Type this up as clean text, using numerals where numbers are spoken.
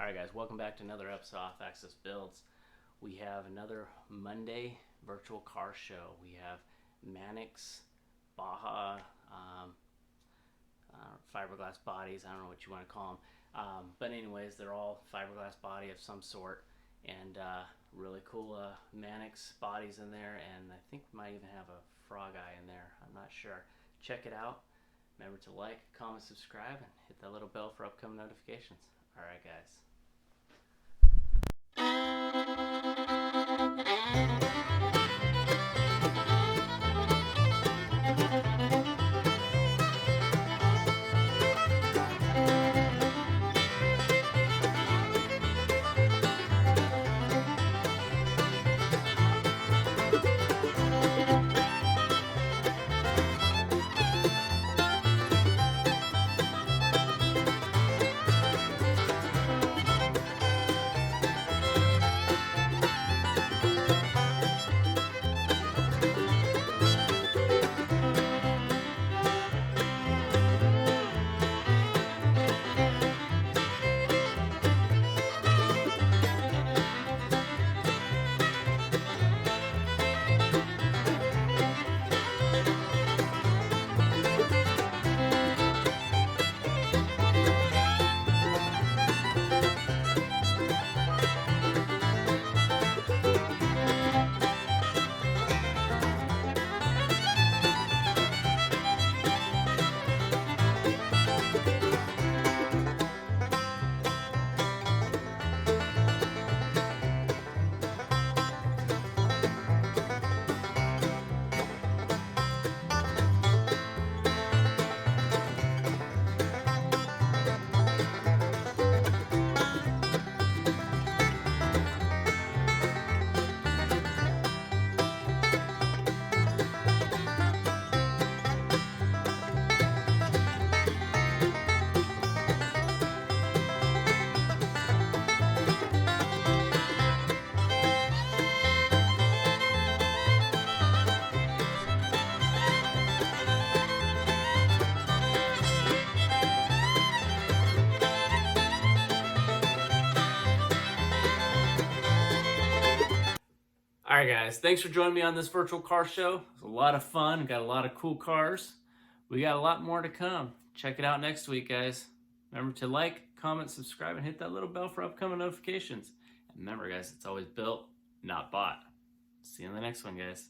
Alright guys, welcome back to another episode of Off Axis Builds. We have another Monday virtual car show. We have Manx, Baja, fiberglass bodies, I don't know what you want to call them. But anyways, they're all fiberglass body of some sort. And really cool Manx bodies in there. And I think we might even have a frog eye in there. I'm not sure. Check it out. Remember to like, comment, subscribe, and hit that little bell for upcoming notifications. Alright guys. Alright guys, thanks for joining me on this virtual car show. It was a lot of fun, got a lot of cool cars. We got a lot more to come. Check it out next week, guys. Remember to like, comment, subscribe, and hit that little bell for upcoming notifications. And remember guys, it's always built, not bought. See you in the next one, guys.